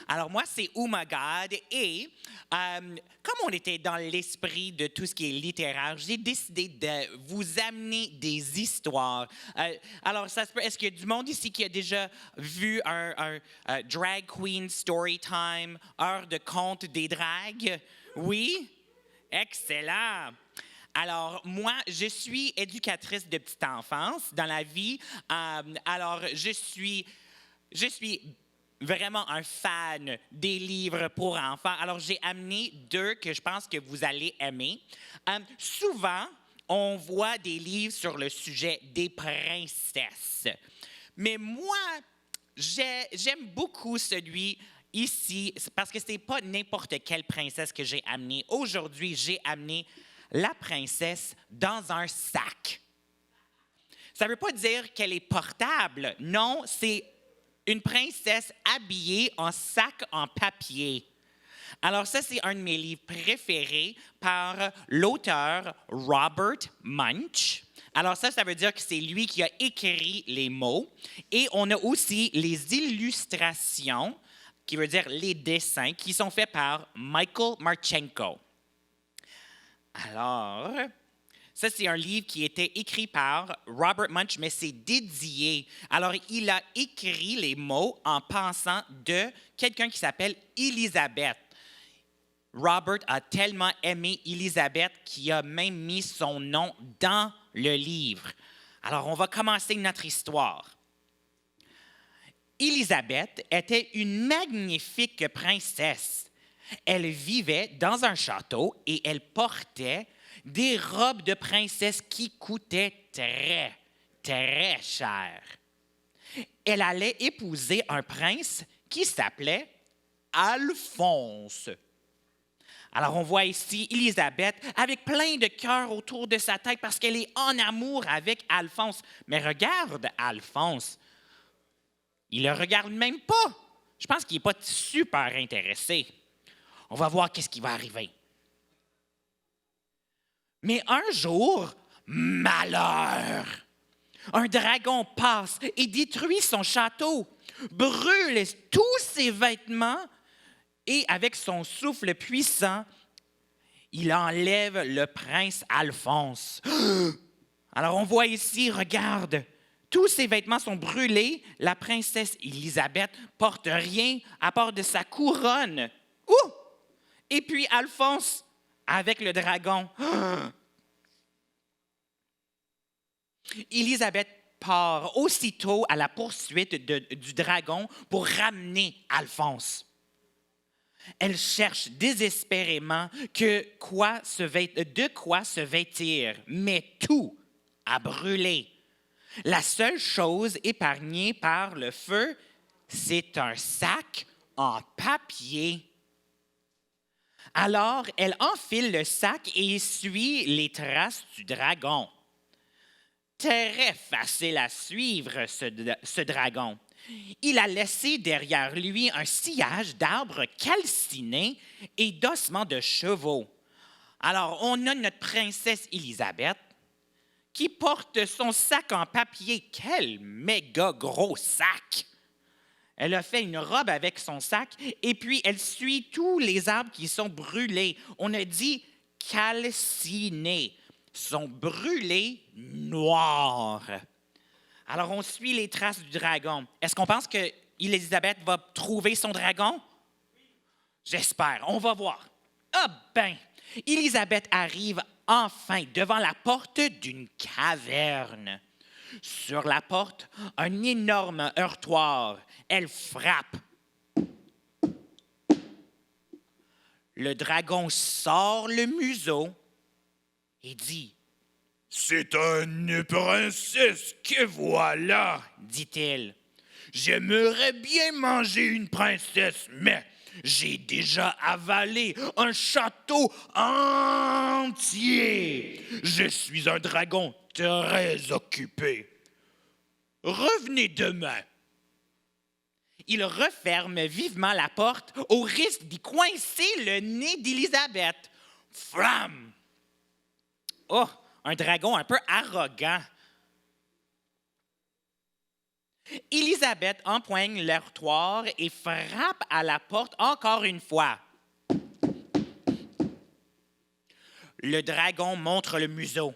Alors moi, c'est Oh My God et comme on était dans l'esprit de tout ce qui est littéraire, j'ai décidé de vous amener des histoires. Alors, ça se peut, est-ce qu'il y a du monde ici qui a déjà vu un drag queen story time, heure de conte des dragues? Oui? Excellent! Alors, moi, je suis éducatrice de petite enfance dans la vie. Alors, je suis vraiment un fan des livres pour enfants. Alors, j'ai amené deux que je pense que vous allez aimer. Souvent, on voit des livres sur le sujet des princesses. Mais moi, j'aime beaucoup celui ici parce que ce n'est pas n'importe quelle princesse que j'ai amenée. Aujourd'hui, j'ai amené la princesse dans un sac. Ça ne veut pas dire qu'elle est portable. Non, c'est une princesse habillée en sac en papier. Alors ça, c'est un de mes livres préférés par l'auteur Robert Munsch. Alors ça veut dire que c'est lui qui a écrit les mots. Et on a aussi les illustrations, qui veut dire les dessins, qui sont faits par Michael Marchenko. Alors, ça, c'est un livre qui était écrit par Robert Munsch, mais c'est dédié. Alors, il a écrit les mots en pensant de quelqu'un qui s'appelle Élisabeth. Robert a tellement aimé Élisabeth qu'il a même mis son nom dans le livre. Alors, on va commencer notre histoire. Élisabeth était une magnifique princesse. Elle vivait dans un château et elle portait des robes de princesse qui coûtaient très, très cher. Elle allait épouser un prince qui s'appelait Alphonse. Alors, on voit ici Élisabeth avec plein de cœurs autour de sa tête parce qu'elle est en amour avec Alphonse. Mais regarde Alphonse. Il ne le regarde même pas. Je pense qu'il n'est pas super intéressé. On va voir qu'est-ce qui va arriver. Mais un jour, malheur! Un dragon passe et détruit son château, brûle tous ses vêtements et avec son souffle puissant, il enlève le prince Alphonse. Alors on voit ici, regarde, tous ses vêtements sont brûlés. La princesse Élisabeth porte rien à part de sa couronne. Ouh! Et puis Alphonse avec le dragon. Élisabeth part aussitôt à la poursuite du dragon pour ramener Alphonse. Elle cherche désespérément de quoi se vêtir, mais tout a brûlé. La seule chose épargnée par le feu, c'est un sac en papier. Alors, elle enfile le sac et suit les traces du dragon. Très facile à suivre, ce dragon. Il a laissé derrière lui un sillage d'arbres calcinés et d'ossements de chevaux. Alors, on a notre princesse Élisabeth qui porte son sac en papier. Quel méga gros sac! Elle a fait une robe avec son sac et puis elle suit tous les arbres qui sont brûlés. On a dit calcinés, sont brûlés noirs. Alors on suit les traces du dragon. Est-ce qu'on pense que Élisabeth va trouver son dragon? J'espère, on va voir. Ah ben, Élisabeth arrive enfin devant la porte d'une caverne. Sur la porte, un énorme heurtoir. Elle frappe. Le dragon sort le museau et dit « C'est une princesse que voilà, dit-il. J'aimerais bien manger une princesse, mais j'ai déjà avalé un château entier. Je suis un dragon très occupé. Revenez demain. » Il referme vivement la porte au risque d'y coincer le nez d'Élisabeth. Flam! Oh, un dragon un peu arrogant. Élisabeth empoigne l'heurtoir et frappe à la porte encore une fois. Le dragon montre le museau.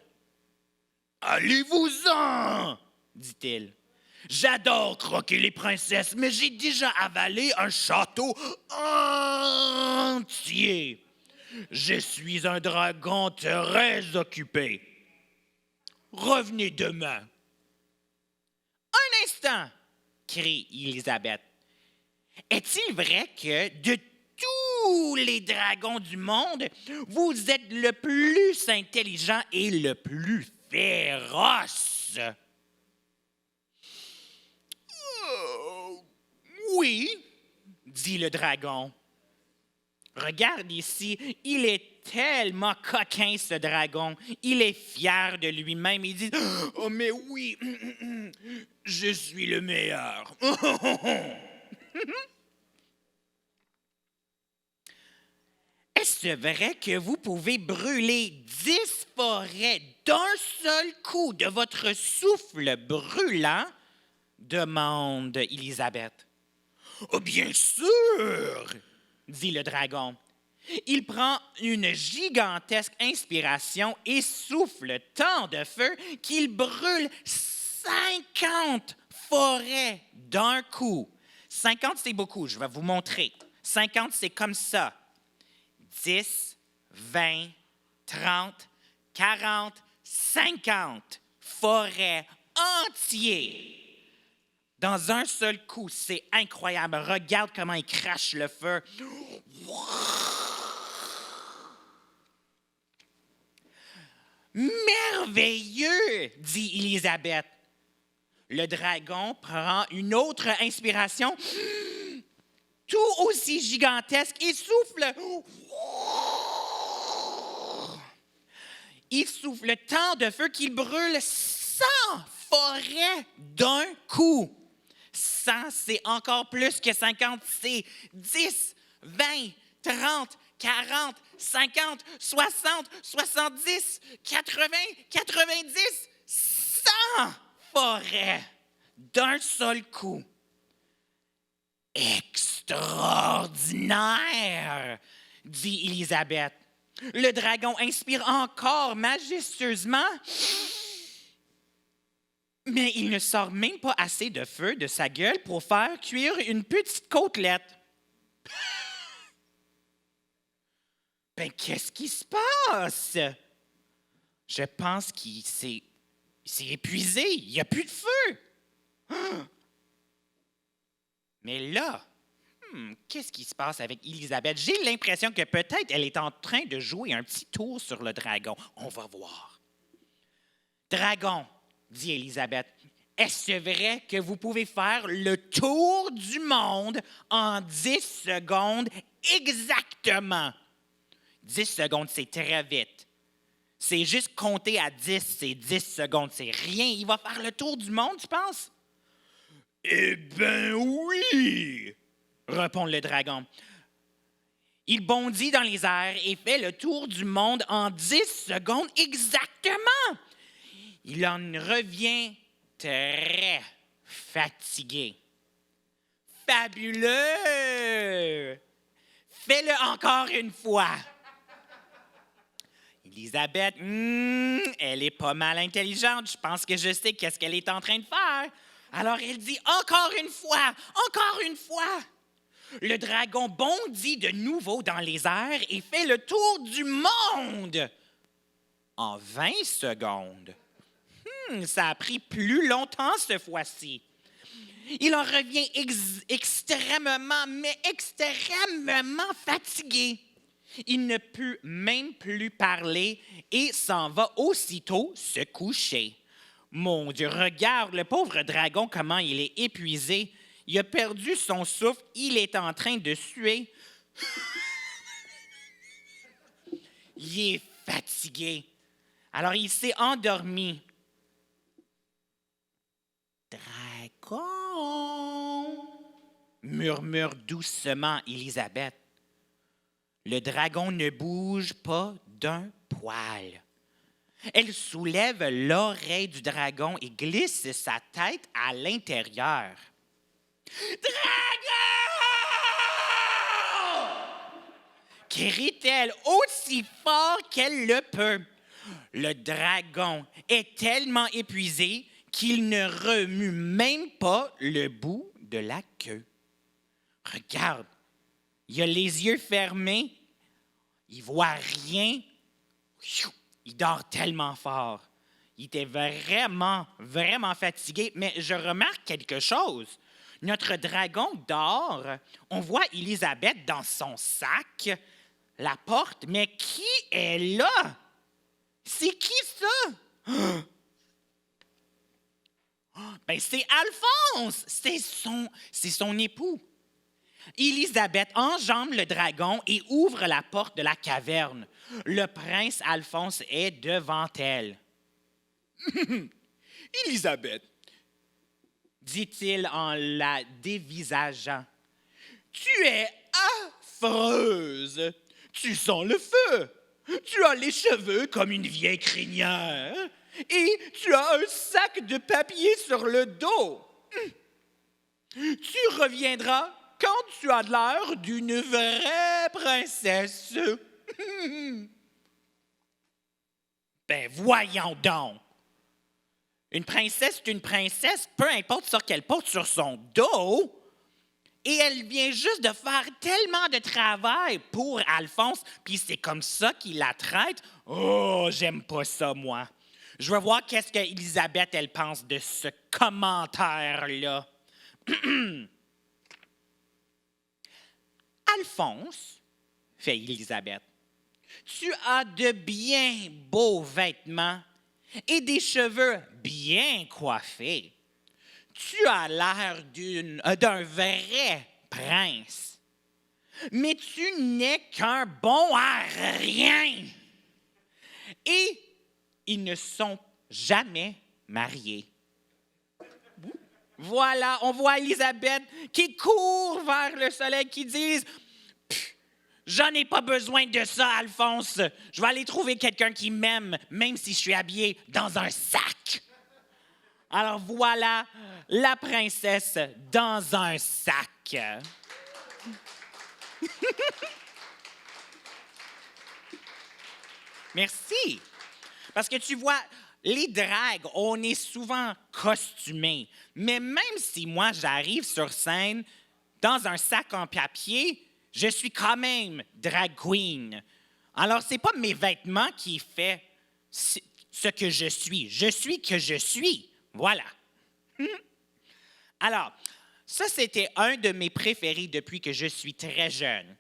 « Allez-vous-en » dit-il. « J'adore croquer les princesses, mais j'ai déjà avalé un château entier. Je suis un dragon très occupé. Revenez demain. » « Un instant » crie Élisabeth. « Est-il vrai que de tous les dragons du monde, vous êtes le plus intelligent et le plus féroce? » Oui, dit le dragon. Regarde ici, il est tellement coquin, ce dragon. Il est fier de lui-même. Il dit, « Oh, mais oui, je suis le meilleur. » Est-ce vrai que vous pouvez brûler 10 forêts d'un seul coup de votre souffle brûlant? Demande Élisabeth. « Oh, bien sûr, dit le dragon. Il prend une gigantesque inspiration et souffle tant de feu qu'il brûle 50 forêts d'un coup. 50, c'est beaucoup, je vais vous montrer. 50, c'est comme ça. 10, 20, 30, 40, 50 forêts entières. Dans un seul coup, c'est incroyable. Regarde comment il crache le feu. Merveilleux, dit Élisabeth. Le dragon prend une autre inspiration, tout aussi gigantesque, et souffle. Il souffle tant de feu qu'il brûle 100 forêts d'un coup. 100, c'est encore plus que 50, c'est 10, 20, 30, 40, 50, 60, 70, 80, 90, 100 forêts d'un seul coup. Extraordinaire, dit Élisabeth. Le dragon inspire encore majestueusement, mais il ne sort même pas assez de feu de sa gueule pour faire cuire une petite côtelette. Ben, qu'est-ce qui se passe? Je pense qu'il s'est épuisé. Il n'y a plus de feu. Mais là, qu'est-ce qui se passe avec Élisabeth? J'ai l'impression que peut-être elle est en train de jouer un petit tour sur le dragon. On va voir. Dragon, dit Élisabeth, est-ce vrai que vous pouvez faire le tour du monde en 10 secondes exactement? 10 secondes, c'est très vite. C'est juste compter à 10, c'est 10 secondes, c'est rien. Il va faire le tour du monde, tu penses? Eh bien oui, répond le dragon. Il bondit dans les airs et fait le tour du monde en 10 secondes exactement. Il en revient très fatigué. Fabuleux! Fais-le encore une fois. Élisabeth, elle est pas mal intelligente. Je pense que je sais qu'est-ce qu'elle est en train de faire. Alors elle dit encore une fois, encore une fois. Le dragon bondit de nouveau dans les airs et fait le tour du monde en 20 secondes. Ça a pris plus longtemps cette fois-ci. Il en revient extrêmement, mais extrêmement fatigué. Il ne peut même plus parler et s'en va aussitôt se coucher. Mon Dieu, regarde le pauvre dragon, comment il est épuisé. Il a perdu son souffle, il est en train de suer. Il est fatigué. Alors il s'est endormi. Dragon, murmure doucement Élisabeth. Le dragon ne bouge pas d'un poil. Elle soulève l'oreille du dragon et glisse sa tête à l'intérieur. Dragon! Crie-t-elle aussi fort qu'elle le peut. Le dragon est tellement épuisé qu'il ne remue même pas le bout de la queue. Regarde, il a les yeux fermés, il voit rien. Il dort tellement fort. Il était vraiment, vraiment fatigué. Mais je remarque quelque chose. Notre dragon dort. On voit Élisabeth dans son sac, la porte. Mais qui est là? C'est qui ça? Ben, c'est Alphonse. C'est son époux. Élisabeth enjambe le dragon et ouvre la porte de la caverne. Le prince Alphonse est devant elle. « Élisabeth, dit-il en la dévisageant, tu es affreuse. Tu sens le feu. Tu as les cheveux comme une vieille crinière et tu as un sac de papier sur le dos. Tu reviendras quand tu as l'air d'une vraie princesse. » Ben voyons donc. Une princesse est une princesse, peu importe ce qu'elle porte sur son dos. Et elle vient juste de faire tellement de travail pour Alphonse, puis c'est comme ça qu'il la traite. Oh, j'aime pas ça, moi. Je veux voir qu'est-ce qu'Élisabeth, elle pense de ce commentaire-là. Alphonse, fait Élisabeth, tu as de bien beaux vêtements et des cheveux bien coiffés. Tu as l'air d'un vrai prince, mais tu n'es qu'un bon à rien. Et ils ne sont jamais mariés. Voilà, on voit Élisabeth qui court vers le soleil, qui dit « J'en ai pas besoin de ça, Alphonse. Je vais aller trouver quelqu'un qui m'aime, même si je suis habillé dans un sac. » Alors voilà la princesse dans un sac. Merci. Parce que tu vois, les dragues, on est souvent costumés. Mais même si moi, j'arrive sur scène dans un sac en papier, je suis quand même drag queen. Alors, ce n'est pas mes vêtements qui font ce que je suis. Je suis que je suis. Voilà. Alors, ça, c'était un de mes préférés depuis que je suis très jeune.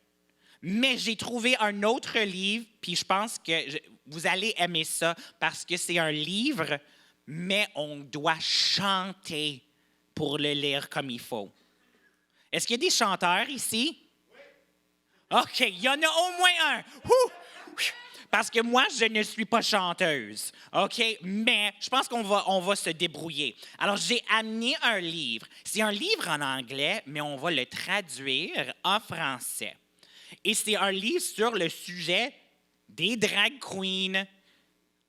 Mais j'ai trouvé un autre livre, puis je pense que vous allez aimer ça parce que c'est un livre, mais on doit chanter pour le lire comme il faut. Est-ce qu'il y a des chanteurs ici? Oui. OK, il y en a au moins un. Ouh! Parce que moi, je ne suis pas chanteuse, OK? Mais je pense qu'on va se débrouiller. Alors, j'ai amené un livre. C'est un livre en anglais, mais on va le traduire en français. Et c'est un livre sur le sujet des drag queens.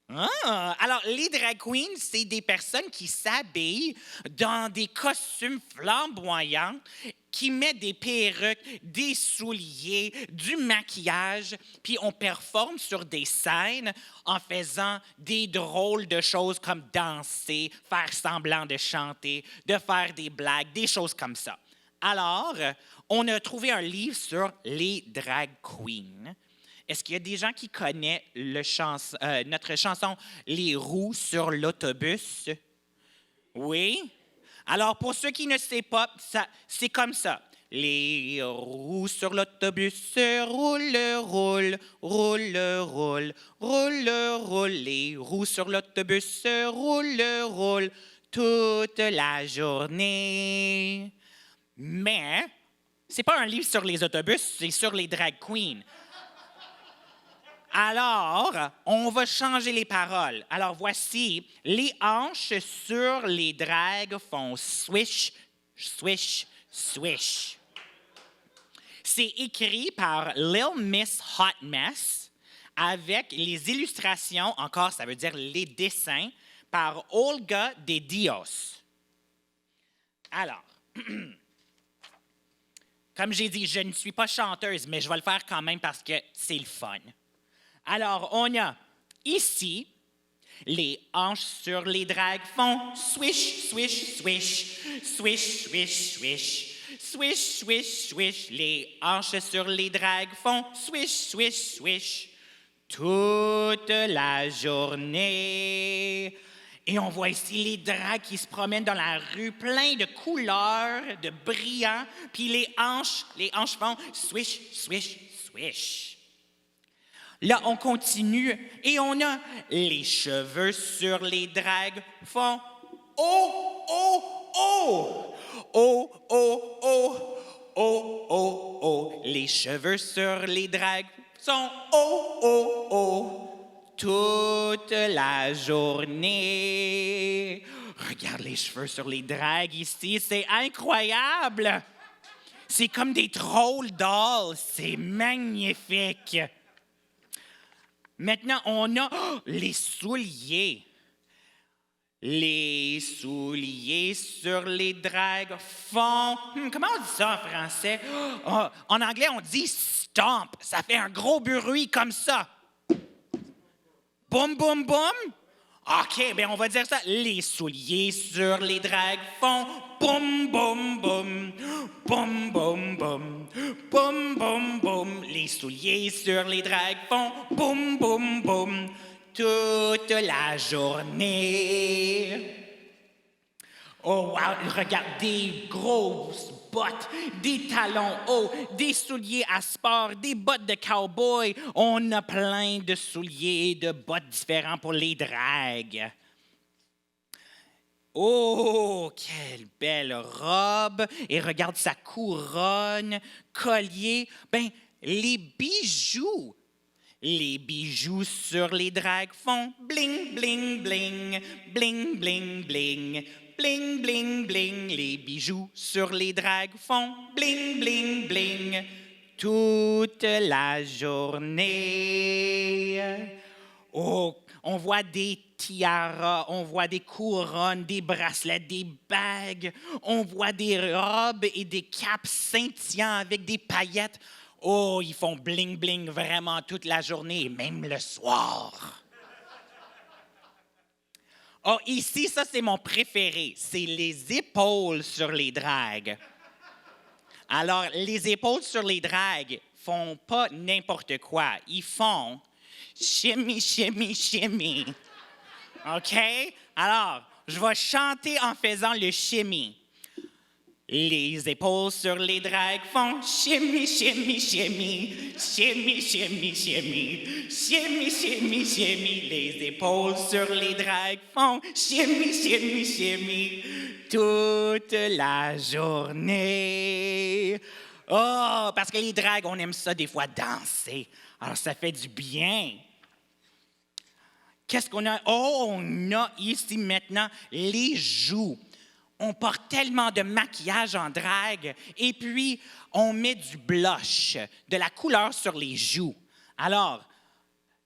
Ah! Alors, les drag queens, c'est des personnes qui s'habillent dans des costumes flamboyants, qui mettent des perruques, des souliers, du maquillage, puis on performe sur des scènes en faisant des drôles de choses comme danser, faire semblant de chanter, de faire des blagues, des choses comme ça. Alors, on a trouvé un livre sur les drag queens. Est-ce qu'il y a des gens qui connaissent notre chanson « Les roues sur l'autobus » ? Oui? Alors, pour ceux qui ne savent pas, c'est comme ça. Les roues sur l'autobus roulent, roulent, roulent, roulent, roulent, roulent. Les roues sur l'autobus roulent, roulent toute la journée. Mais, c'est pas un livre sur les autobus, c'est sur les drag queens. Alors, on va changer les paroles. Alors, voici, les hanches sur les dragues font swish, swish, swish. C'est écrit par Lil Miss Hot Mess. avec les illustrations, encore ça veut dire les dessins, par Olga de Dios. Alors, comme j'ai dit, je ne suis pas chanteuse, mais je vais le faire quand même parce que c'est le fun. Alors, on a ici les hanches sur les dragues font swish, swish, swish, swish, swish, swish. Swish, swish, swish, les hanches sur les dragues font swish, swish, swish, toute la journée. Et on voit ici les dragues qui se promènent dans la rue, plein de couleurs, de brillants, puis les hanches font swish, swish, swish. Là, on continue et on a les cheveux sur les dragues font oh, oh, oh, oh, oh, oh, oh, oh, oh. Les cheveux sur les dragues sont oh, oh, oh, toute la journée. Regarde les cheveux sur les dragues ici, c'est incroyable. C'est comme des trolls dolls, c'est magnifique. Maintenant, on a les souliers. Les souliers sur les dragues font... comment on dit ça en français? En anglais, on dit stomp. Ça fait un gros bruit comme ça. Boum, boum, boum. OK, bien, on va dire ça. Les souliers sur les dragues font boum, boum, boum. Boum, boum, boum. Boum, boum, boum. Les souliers sur les dragues font boum, boum, boum. Toute la journée. Oh, wow, regarde, des grosses bottes, des talons hauts, des souliers à sport, des bottes de cow-boy. On a plein de souliers et de bottes différents pour les dragues. Oh, quelle belle robe! Et regarde sa couronne, collier. Ben, les bijoux. Les bijoux sur les dragues font bling, bling, bling, bling, bling, bling, bling, bling, bling. Les bijoux sur les dragues font bling, bling, bling, toute la journée. Oh, on voit des tiaras, on voit des couronnes, des bracelets, des bagues, on voit des robes et des capes scintillants avec des paillettes. Oh, ils font bling-bling vraiment toute la journée, même le soir. Oh, ici, ça, c'est mon préféré. C'est les épaules sur les dragues. Alors, les épaules sur les dragues font pas n'importe quoi. Ils font shimmy, shimmy, shimmy. OK? Alors, je vais chanter en faisant le shimmy. Les épaules sur les dragues font shimmy, shimmy, shimmy, shimmy, shimmy, shimmy, shimmy, shimmy, shimmy. Les épaules sur les dragues font shimmy, shimmy, shimmy, toute la journée. Oh, parce que les dragues, on aime ça des fois danser. Alors, ça fait du bien. Qu'est-ce qu'on a? Oh, on a ici maintenant les joues. On porte tellement de maquillage en drague et puis on met du blush, de la couleur sur les joues. Alors,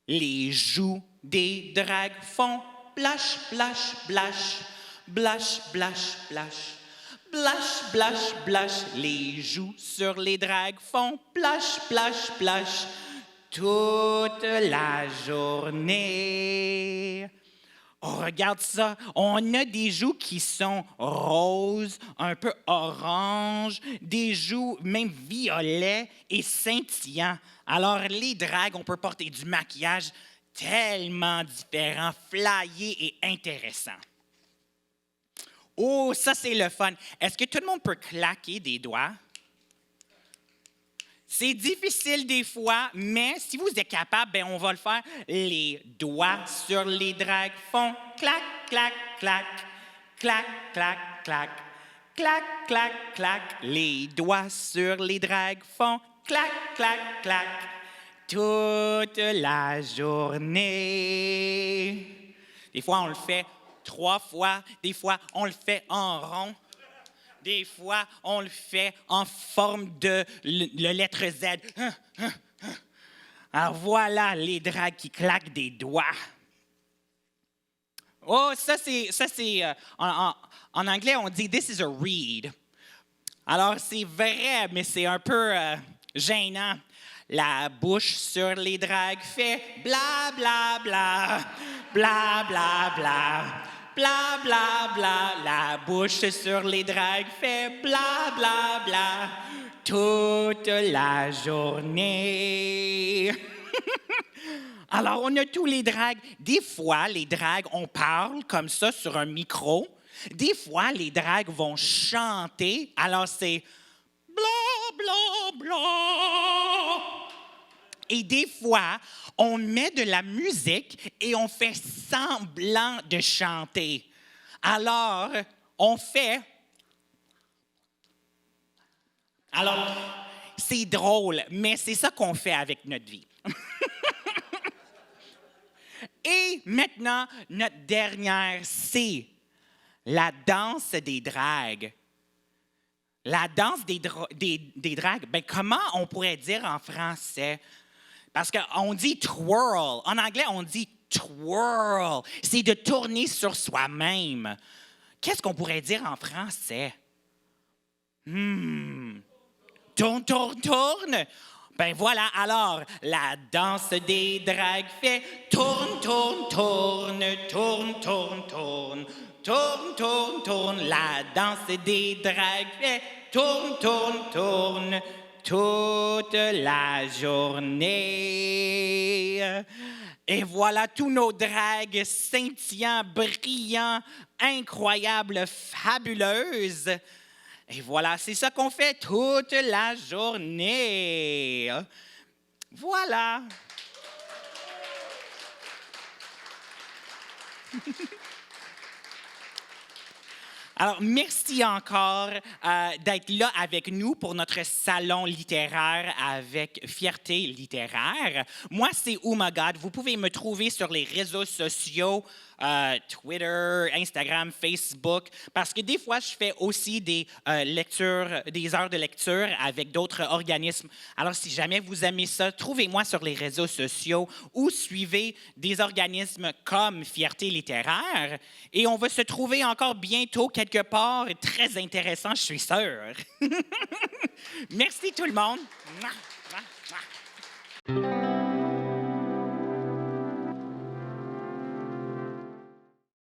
les joues des dragues font blush, blush, blush, blush, blush, blush, blush, blush, blush. Les joues sur les dragues font blush, blush, blush, toute la journée. Oh, regarde ça, on a des joues qui sont roses, un peu orange, des joues même violets et scintillants. Alors, les dragues, on peut porter du maquillage tellement différent, flyé et intéressant. Oh, ça, c'est le fun. Est-ce que tout le monde peut claquer des doigts? C'est difficile des fois, mais si vous êtes capable, ben on va le faire. Les doigts sur les dragues font clac, clac, clac, clac, clac, clac, clac, clac, clac. Les doigts sur les dragues font clac, clac, clac, toute la journée. Des fois, on le fait 3 fois, des fois, on le fait en rond. Des fois, on le fait en forme de la lettre Z. Alors voilà les dragues qui claquent des doigts. Oh, ça c'est en anglais, on dit "This is a read". Alors, c'est vrai, mais c'est un peu gênant. La bouche sur les dragues fait bla bla bla, bla bla bla, bla bla bla. La bouche sur les dragues fait bla bla bla toute la journée. Alors, on a tous les dragues. Des fois, les dragues, on parle comme ça sur un micro. Des fois, les dragues vont chanter. Alors, c'est bla, bla, bla. Et des fois, on met de la musique et on fait semblant de chanter. Alors, on fait... Alors, c'est drôle, mais c'est ça qu'on fait avec notre vie. Et maintenant, notre dernière, c'est la danse des dragues. La danse des dragues, ben comment on pourrait dire en français? Parce qu'on dit twirl. En anglais, on dit twirl. C'est de tourner sur soi-même. Qu'est-ce qu'on pourrait dire en français? Tourne, tourne, tourne. Ben voilà, alors, la danse des dragues fait tourne, tourne, tourne, tourne, tourne, tourne, tourne, tourne, tourne. La danse des dragues fait tourne, tourne, tourne, toute la journée. Et voilà tous nos dragues scintillants, brillants, incroyables, fabuleuses. Et voilà, c'est ça qu'on fait toute la journée. Voilà. Alors, merci encore d'être là avec nous pour notre salon littéraire avec Fierté littéraire. Moi, c'est Oh My God. Vous pouvez me trouver sur les réseaux sociaux, Twitter, Instagram, Facebook, parce que des fois, je fais aussi des lectures, des heures de lecture avec d'autres organismes. Alors, si jamais vous aimez ça, trouvez-moi sur les réseaux sociaux ou suivez des organismes comme Fierté littéraire. Et on va se trouver encore bientôt quelque part très intéressant, je suis sûre. Merci tout le monde.